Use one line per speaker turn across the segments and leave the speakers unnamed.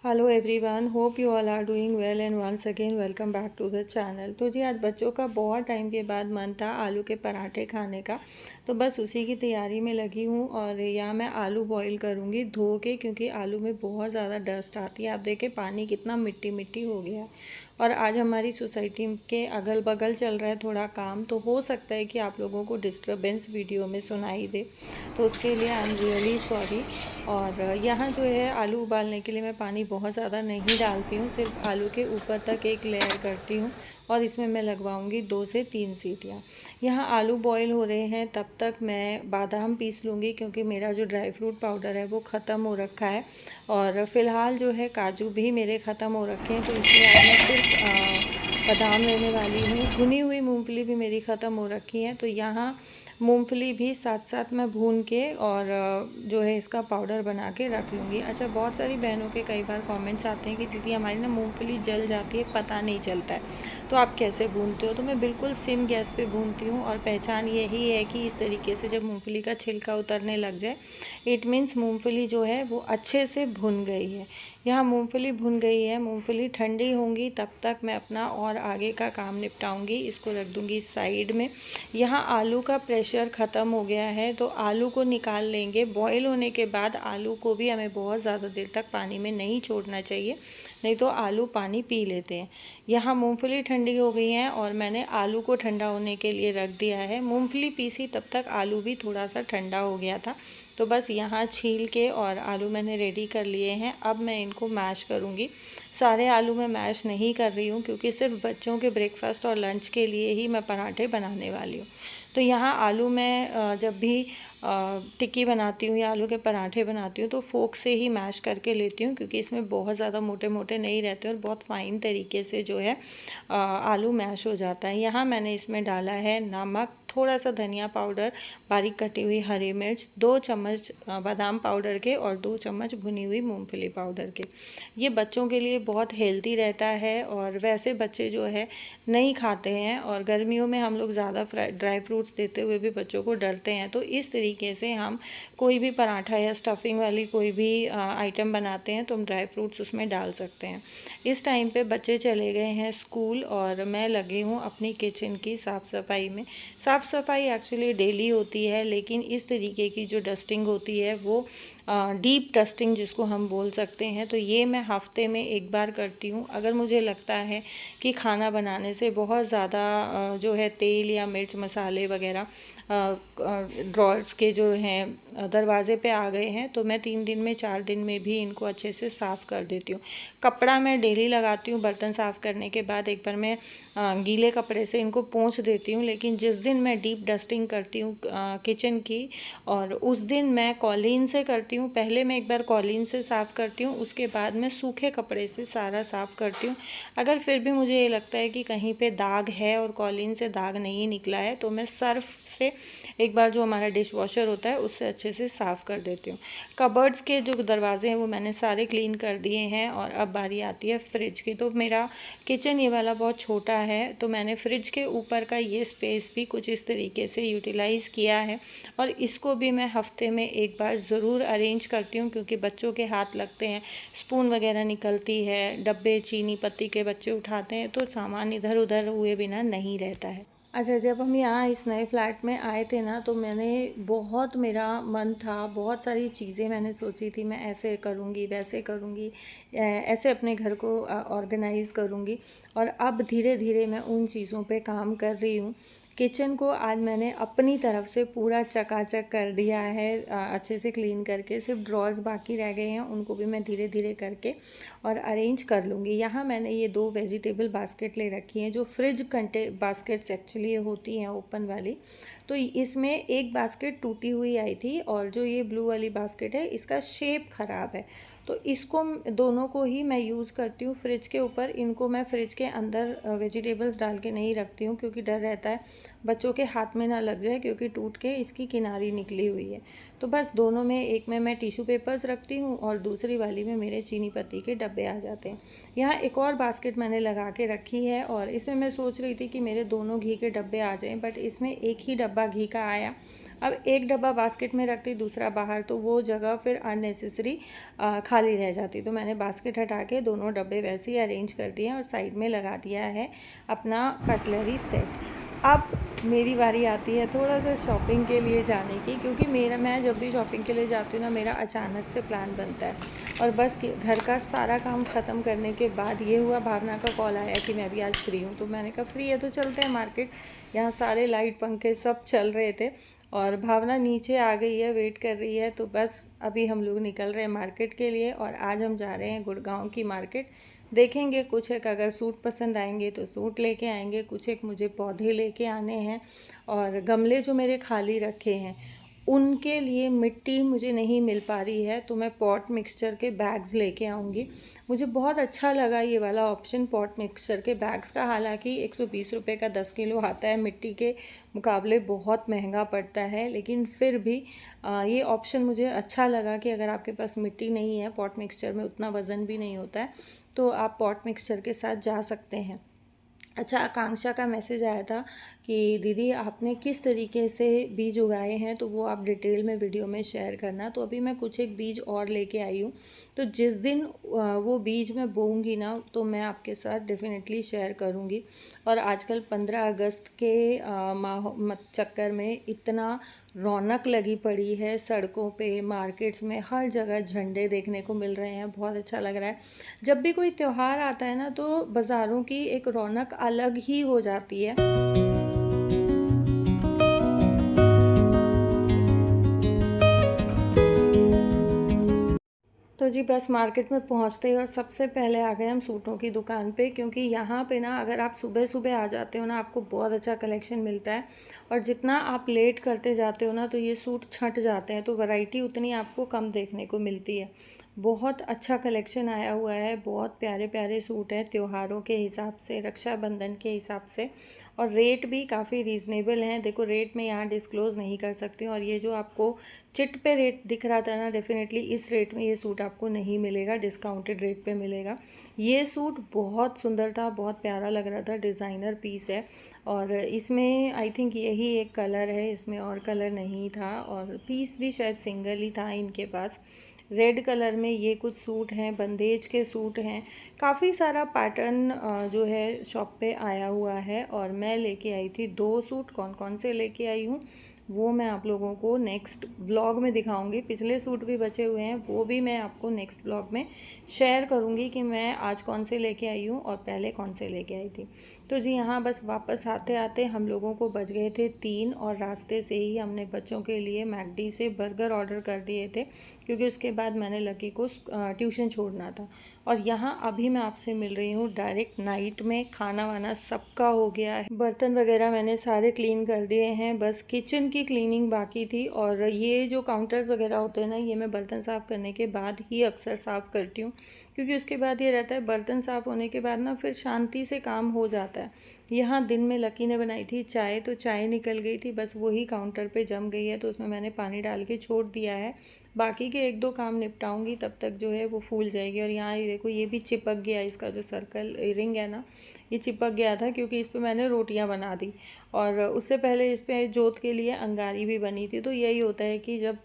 Hello everyone, hope you all are doing well and once again welcome back to the channel. तो जी आज बच्चों का बहुत टाइम के बाद मन था आलू के पराठे खाने का, तो बस उसी की तैयारी में लगी हूँ। और यहाँ मैं आलू बॉईल करूँगी धो के, क्योंकि आलू में बहुत ज़्यादा डस्ट आती है। आप देखें पानी कितना मिट्टी मिट्टी हो गया है। और आज हमारी सोसाइटी के अगल बगल चल रहा है थोड़ा काम, तो हो सकता है कि आप लोगों को डिस्टर्बेंस वीडियो में सुनाई दे, तो उसके लिए आई एम रियली सॉरी। और यहाँ जो है आलू उबालने के लिए मैं पानी बहुत ज़्यादा नहीं डालती हूँ, सिर्फ आलू के ऊपर तक एक लेयर करती हूँ और इसमें मैं लगवाऊंगी 2 से 3 सीटियाँ। यहाँ आलू बॉईल हो रहे हैं, तब तक मैं बादाम पीस लूँगी, क्योंकि मेरा जो ड्राई फ्रूट पाउडर है वो ख़त्म हो रखा है। और फ़िलहाल जो है काजू भी मेरे ख़त्म हो रखे हैं, तो इसलिए आज मैं सिर्फ बादाम लेने वाली हूँ। भुनी हुई मूँगफली भी मेरी ख़त्म हो रखी है, तो यहाँ मूंगफली भी साथ साथ मैं भून के और जो है इसका पाउडर बना के रख लूँगी। अच्छा, बहुत सारी बहनों के कई बार कमेंट्स आते हैं कि दीदी हमारी ना मूंगफली जल जाती है, पता नहीं चलता है, तो आप कैसे भूनते हो? तो मैं बिल्कुल सिम गैस पे भूनती हूँ। और पहचान यही है कि इस तरीके से जब मूंगफली का छिलका उतरने लग जाए, इट मीन्स मूंगफली जो है वो अच्छे से भुन गई है। यहाँ मूंगफली भुन गई है, मूंगफली ठंडी होंगी तब तक मैं अपना और आगे का काम निपटाऊंगी। इसको रख दूंगी साइड में। यहाँ आलू का प्रेशर ख़त्म हो गया है, तो आलू को निकाल लेंगे। बॉईल होने के बाद आलू को भी हमें बहुत ज़्यादा देर तक पानी में नहीं छोड़ना चाहिए, नहीं तो आलू पानी पी लेते हैं। यहाँ मूंगफली ठंडी हो गई है और मैंने आलू को ठंडा होने के लिए रख दिया है। मूंगफली पीसी तब तक आलू भी थोड़ा सा ठंडा हो गया था, तो बस यहाँ छील के और आलू मैंने रेडी कर लिए हैं। अब मैं इनको मैश करूँगी। सारे आलू मैं मैश नहीं कर रही हूँ, क्योंकि सिर्फ बच्चों के ब्रेकफास्ट और लंच के लिए ही मैं पराठे बनाने वाली हूँ। तो यहाँ आलू मैं जब भी टिक्की बनाती हूँ या आलू के पराठे बनाती हूँ तो फोक से ही मैश करके लेती हूँ, क्योंकि इसमें बहुत ज़्यादा मोटे मोटे नहीं रहते और बहुत फाइन तरीके से जो है आलू मैश हो जाता है। यहाँ मैंने इसमें डाला है नमक, थोड़ा सा धनिया पाउडर, बारीक कटी हुई हरी मिर्च, 2 चम्मच बादाम पाउडर के और 2 चम्मच भुनी हुई मूंगफली पाउडर के। ये बच्चों के लिए बहुत हेल्दी रहता है, और वैसे बच्चे जो है नहीं खाते हैं, और गर्मियों में हम लोग ज़्यादा ड्राई फ्रूट्स देते हुए भी बच्चों को डरते हैं। तो इस तरीके से हम कोई भी पराठा या स्टफिंग वाली कोई भी आइटम बनाते हैं तो हम ड्राई फ्रूट्स उसमें डाल सकते हैं। इस टाइम पे बच्चे चले गए हैं स्कूल और मैं लगी हूँ अपनी किचन की साफ़ सफाई में। साफ़ सफाई एक्चुअली डेली होती है, लेकिन इस तरीके की जो डस्टिंग होती है वो डीप डस्टिंग जिसको हम बोल सकते हैं, तो ये मैं हफ्ते में एक बार करती हूँ। अगर मुझे लगता है कि खाना बनाने से बहुत ज़्यादा जो है तेल या मिर्च मसाले वगैरह ड्रॉर्स के जो हैं दरवाज़े पे आ गए हैं, तो मैं 3 दिन में 4 दिन में भी इनको अच्छे से साफ़ कर देती हूँ। कपड़ा मैं डेली लगाती हूँ, बर्तन साफ़ करने के बाद एक बार मैं गीले कपड़े से इनको पोंछ देती हूँ। लेकिन जिस दिन मैं डीप डस्टिंग करती हूँ किचन की, और उस दिन मैं कॉलीन से करती हूँ। पहले मैं एक बार कॉलीन से साफ़ करती हूँ, उसके बाद मैं सूखे कपड़े से सारा साफ़ करती हूँ। अगर फिर भी मुझे ये लगता है कि कहीं पे दाग है और कॉलीन से दाग नहीं निकला है, तो मैं सर्फ से एक बार जो हमारा डिश वॉशर होता है उससे अच्छे से साफ़ कर देती हूँ। कबर्ड्स के जो दरवाजे हैं वो मैंने सारे क्लीन कर दिए हैं। और अब बारी आती है फ्रिज की। तो मेरा किचन ये वाला बहुत छोटा है, तो मैंने फ्रिज के ऊपर का ये स्पेस भी कुछ इस तरीके से यूटिलाइज़ किया है, और इसको भी मैं हफ्ते में एक बार ज़रूर अरेंज करती हूँ, क्योंकि बच्चों के हाथ लगते हैं, स्पून वगैरह निकलती है, डब्बे चीनी पत्ती के बच्चे उठाते हैं, तो सामान इधर उधर हुए बिना नहीं रहता है। अच्छा, जब हम यहाँ इस नए फ्लैट में आए थे ना, तो मेरा मन था, बहुत सारी चीज़ें मैंने सोची थी, मैं ऐसे करूँगी वैसे करूँगी, ऐसे अपने घर को ऑर्गेनाइज़ करूँगी। और अब धीरे धीरे मैं उन चीज़ों पे काम कर रही हूँ। किचन को आज मैंने अपनी तरफ से पूरा चकाचक कर दिया है, अच्छे से क्लीन करके। सिर्फ ड्रॉर्स बाकी रह गए हैं, उनको भी मैं धीरे धीरे करके और अरेंज कर लूँगी। यहाँ मैंने ये 2 वेजिटेबल बास्केट ले रखी हैं, जो फ्रिज कंटे बास्केट्स एक्चुअली ये होती हैं ओपन वाली। तो इसमें एक बास्केट टूटी हुई आई थी, और जो ये ब्लू वाली बास्केट है इसका शेप ख़राब है, तो इसको दोनों को ही मैं यूज़ करती हूँ फ्रिज के ऊपर। इनको मैं फ्रिज के अंदर वेजिटेबल्स डाल के नहीं रखती हूँ, क्योंकि डर रहता है बच्चों के हाथ में ना लग जाए, क्योंकि टूट के इसकी किनारी निकली हुई है। तो बस दोनों में, एक में मैं टिश्यू पेपर्स रखती हूँ और दूसरी वाली में मेरे चीनी पत्ती के डब्बे आ जाते हैं। यहाँ एक और बास्केट मैंने लगा के रखी है, और इसमें मैं सोच रही थी कि मेरे दोनों घी के डब्बे आ जाएं, बट इसमें एक ही डब्बा घी का आया। अब एक डब्बा बास्केट में रखती, दूसरा बाहर, तो वो जगह फिर अननेसेसरी खाली रह जाती। तो मैंने बास्केट हटा के दोनों डब्बे वैसे ही अरेंज कर दिए और साइड में लगा दिया है अपना कटलरी सेट। अब मेरी बारी आती है थोड़ा सा शॉपिंग के लिए जाने की, क्योंकि मैं जब भी शॉपिंग के लिए जाती हूँ ना, मेरा अचानक से प्लान बनता है और बस घर का सारा काम ख़त्म करने के बाद ये हुआ, भावना का कॉल आया कि मैं भी आज फ्री हूँ। तो मैंने कहा फ्री है तो चलते हैं मार्केट। यहाँ सारे लाइट पंखे सब चल रहे थे और भावना नीचे आ गई है, वेट कर रही है। तो बस अभी हम लोग निकल रहे हैं मार्केट के लिए और आज हम जा रहे हैं गुड़गांव की मार्केट। देखेंगे कुछ एक अगर सूट पसंद आएंगे तो सूट लेके आएंगे, कुछ एक मुझे पौधे लेके आने हैं और गमले जो मेरे खाली रखे हैं उनके लिए मिट्टी मुझे नहीं मिल पा रही है, तो मैं पॉट मिक्सचर के बैग्स लेके आऊँगी। मुझे बहुत अच्छा लगा ये वाला ऑप्शन पॉट मिक्सचर के बैग्स का। हालांकि 120 रुपये का 10 किलो आता है, मिट्टी के मुकाबले बहुत महंगा पड़ता है, लेकिन फिर भी ये ऑप्शन मुझे अच्छा लगा कि अगर आपके पास मिट्टी नहीं है, पॉट मिक्सचर में उतना वज़न भी नहीं होता है, तो आप पॉट मिक्सचर के साथ जा सकते हैं। अच्छा, आकांक्षा का मैसेज आया था कि दीदी आपने किस तरीके से बीज उगाए हैं, तो वो आप डिटेल में वीडियो में शेयर करना। तो अभी मैं कुछ एक बीज और लेके आई हूँ, तो जिस दिन वो बीज मैं बोऊंगी ना, तो मैं आपके साथ डेफिनेटली शेयर करूँगी। और आजकल 15 अगस्त के चक्कर में इतना रौनक लगी पड़ी है सड़कों पे, मार्केट्स में, हर जगह झंडे देखने को मिल रहे हैं, बहुत अच्छा लग रहा है। जब भी कोई त्यौहार आता है ना, तो बाज़ारों की एक रौनक अलग ही हो जाती है। तो जी बस मार्केट में पहुंचते ही और सबसे पहले आ गए हम सूटों की दुकान पे, क्योंकि यहाँ पे ना अगर आप सुबह सुबह आ जाते हो ना, आपको बहुत अच्छा कलेक्शन मिलता है और जितना आप लेट करते जाते हो ना, तो ये सूट छंट जाते हैं, तो वैरायटी उतनी आपको कम देखने को मिलती है। बहुत अच्छा कलेक्शन आया हुआ है, बहुत प्यारे प्यारे सूट हैं त्योहारों के हिसाब से, रक्षाबंधन के हिसाब से, और रेट भी काफ़ी रीज़नेबल हैं। देखो रेट मैं यहाँ डिस्क्लोज़ नहीं कर सकती हूँ, और ये जो आपको चिट पे रेट दिख रहा था ना, डेफिनेटली इस रेट में ये सूट आपको नहीं मिलेगा, डिस्काउंटेड रेट पे मिलेगा। ये सूट बहुत सुंदर था, बहुत प्यारा लग रहा था, डिज़ाइनर पीस है और इसमें आई थिंक यही एक कलर है, इसमें और कलर नहीं था, और पीस भी शायद सिंगल ही था इनके पास। रेड कलर में ये कुछ सूट हैं, बंदेज के सूट हैं, काफ़ी सारा पैटर्न जो है शॉप पे आया हुआ है। और मैं लेके आई थी 2 सूट। कौन कौन से लेके आई हूँ वो मैं आप लोगों को नेक्स्ट ब्लॉग में दिखाऊंगी। पिछले सूट भी बचे हुए हैं, वो भी मैं आपको नेक्स्ट ब्लॉग में शेयर करूंगी कि मैं आज कौन से लेके आई हूँ और पहले कौन से लेके आई थी। तो जी यहाँ बस वापस आते आते हम लोगों को बज गए थे 3, और रास्ते से ही हमने बच्चों के लिए मैकडी से बर्गर ऑर्डर कर दिए थे, क्योंकि उसके बाद मैंने लकी को ट्यूशन छोड़ना था। और यहाँ अभी मैं आपसे मिल रही हूँ डायरेक्ट नाइट में। खाना वाना सबका हो गया है, बर्तन वगैरह मैंने सारे क्लीन कर दिए हैं, बस किचन की क्लीनिंग बाकी थी। और ये जो काउंटर्स वगैरह होते हैं ना, ये मैं बर्तन साफ़ करने के बाद ही अक्सर साफ़ करती हूँ, क्योंकि उसके बाद ये रहता है बर्तन साफ़ होने के बाद ना फिर शांति से काम हो जाता है। यहाँ दिन में लकी ने बनाई थी चाय, तो चाय निकल गई थी, बस वही काउंटर पे जम गई है, तो उसमें मैंने पानी डाल के छोड़ दिया है। बाकी के 1-2 काम निपटाऊंगी, तब तक जो है वो फूल जाएगी। और यहाँ ये देखो, ये भी चिपक गया, इसका जो सर्कल रिंग है ना, ये चिपक गया था, क्योंकि इस पर मैंने रोटियां बना दी और उससे पहले इस पर जोत के लिए अंगारी भी बनी थी। तो यही होता है कि जब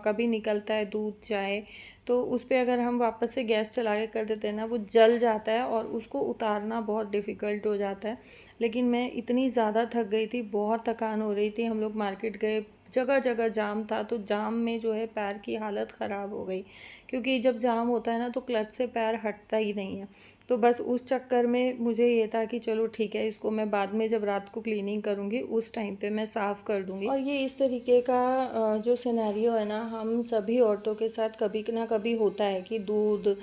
कभी निकलता है दूध चाय, तो उस पर अगर हम वापस से गैस चला के कर देते हैं ना, वो जल जाता है और उसको उतारना बहुत डिफ़िकल्ट हो जाता है। लेकिन मैं इतनी ज़्यादा थक गई थी, बहुत थकान हो रही थी, हम लोग मार्केट गए, जगह जगह जाम था, तो जाम में जो है पैर की हालत ख़राब हो गई, क्योंकि जब जाम होता है ना, तो क्लच से पैर हटता ही नहीं है। तो बस उस चक्कर में मुझे ये था कि चलो ठीक है, इसको मैं बाद में जब रात को क्लीनिंग करूँगी उस टाइम पे मैं साफ़ कर दूँगी। और ये इस तरीके का जो सिनेरियो है ना, हम सभी औरतों के साथ कभी ना कभी होता है कि दूध,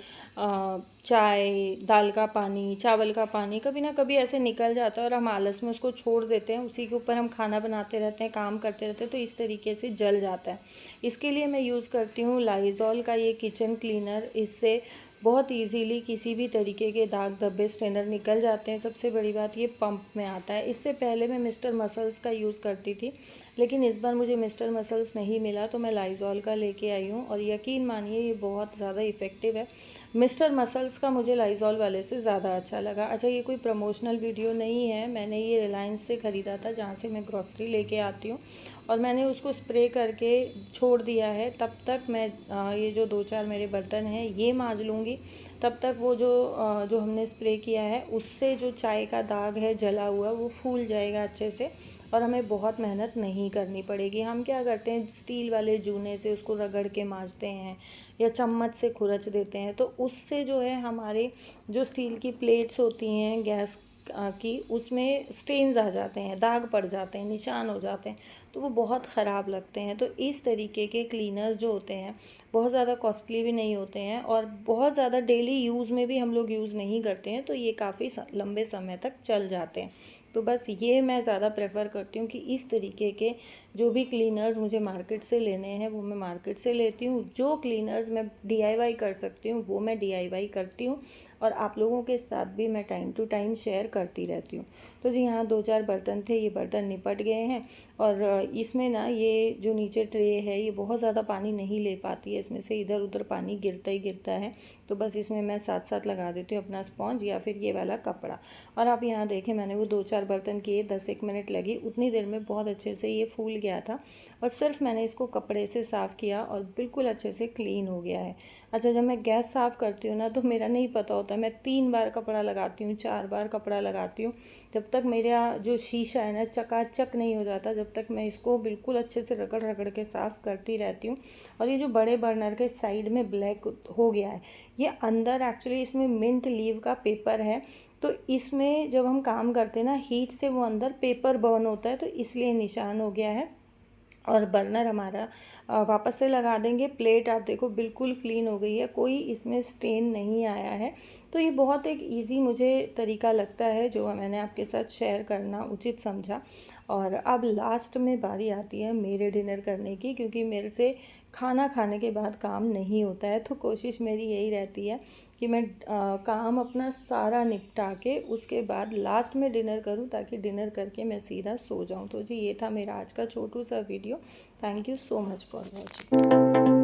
चाय, दाल का पानी, चावल का पानी कभी ना कभी ऐसे निकल जाता है और हम आलस में उसको छोड़ देते हैं, उसी के ऊपर हम खाना बनाते रहते हैं, काम करते रहते हैं, तो इस तरीके से जल जाता है। इसके लिए मैं यूज़ करती हूँ लाइज़ॉल का ये किचन क्लीनर। इससे बहुत इजीली किसी भी तरीके के दाग धब्बे स्टेनर निकल जाते हैं। सबसे बड़ी बात, ये पंप में आता है। इससे पहले मैं मिस्टर मसल्स का यूज़ करती थी, लेकिन इस बार मुझे मिस्टर मसल्स नहीं मिला, तो मैं लाइज़ॉल का लेके आई हूँ और यकीन मानिए ये बहुत ज़्यादा इफ़ेक्टिव है। मिस्टर मसल्स का मुझे लाइज़ॉल वाले से ज़्यादा अच्छा लगा। अच्छा, ये कोई प्रमोशनल वीडियो नहीं है, मैंने ये रिलायंस से ख़रीदा था जहाँ से मैं ग्रॉसरी लेके आती हूँ, और मैंने उसको स्प्रे करके छोड़ दिया है। तब तक मैं ये जो 2-4 मेरे बर्तन हैं ये मांज लूँगी। तब तक वो जो हमने स्प्रे किया है उससे जो चाय का दाग है जला हुआ वो फूल जाएगा अच्छे से, और हमें बहुत मेहनत नहीं करनी पड़ेगी। हम क्या करते हैं, स्टील वाले जूने से उसको रगड़ के मांजते हैं या चम्मच से खुरच देते हैं, तो उससे जो है हमारे जो स्टील की प्लेट्स होती हैं गैस की, उसमें स्टेन्स आ जाते हैं, दाग पड़ जाते हैं, निशान हो जाते हैं, तो वो बहुत ख़राब लगते हैं। तो इस तरीके के क्लीनर्स जो होते हैं बहुत ज़्यादा कॉस्टली भी नहीं होते हैं, और बहुत ज़्यादा डेली यूज़ में भी हम लोग यूज़ नहीं करते हैं, तो ये काफ़ी लंबे समय तक चल जाते हैं। तो बस ये मैं ज़्यादा प्रेफर करती हूँ कि इस तरीके के जो भी क्लीनर्स मुझे मार्केट से लेने हैं वो मैं मार्केट से लेती हूँ। जो क्लीनर्स मैं DIY कर सकती हूँ वो मैं DIY करती हूँ, और आप लोगों के साथ भी मैं टाइम टू टाइम शेयर करती रहती हूँ। तो जी हाँ, 2-4 बर्तन थे, ये बर्तन निपट गए हैं। और इसमें ना ये जो नीचे ट्रे है ये बहुत ज़्यादा पानी नहीं ले पाती है, इसमें से इधर उधर पानी गिरता ही गिरता है। तो बस इसमें मैं साथ साथ लगा देती हूँ अपना स्पॉन्ज या फिर ये वाला कपड़ा। और आप यहाँ देखें, मैंने वो 2-4 बर्तन किए, 10-1 मिनट लगी, उतनी देर में बहुत अच्छे से ये फूल गया था। और सिर्फ मैंने इसको कपड़े से साफ़ किया और बिल्कुल अच्छे से क्लीन हो गया है। अच्छा, जब मैं गैस साफ़ करती हूँ ना तो मेरा नहीं पता होता, मैं 3 बार कपड़ा लगाती हूँ, 4 बार कपड़ा लगाती हूँ, जब तक मेरा जो शीशा है ना चकाचक नहीं हो जाता, जब तक मैं इसको बिल्कुल अच्छे से रगड़ रगड़ के साफ़ करती रहती हूँ। और ये जो बड़े बर्नर के साइड में ब्लैक हो गया है, ये अंदर एक्चुअली इसमें मिंट लीव का पेपर है, तो इसमें जब हम काम करते हैं ना हीट से वो अंदर पेपर बर्न होता है, तो इसलिए निशान हो गया है। और बर्नर हमारा वापस से लगा देंगे। प्लेट आप देखो बिल्कुल क्लीन हो गई है, कोई इसमें स्टेन नहीं आया है। तो ये बहुत एक इजी मुझे तरीका लगता है जो मैंने आपके साथ शेयर करना उचित समझा। और अब लास्ट में बारी आती है मेरे डिनर करने की, क्योंकि मेरे से खाना खाने के बाद काम नहीं होता है, तो कोशिश मेरी यही रहती है कि मैं काम अपना सारा निपटा के उसके बाद लास्ट में डिनर करूं, ताकि डिनर करके मैं सीधा सो जाऊं। तो जी ये था मेरा आज का छोटू सा video. Thank you so much for watching.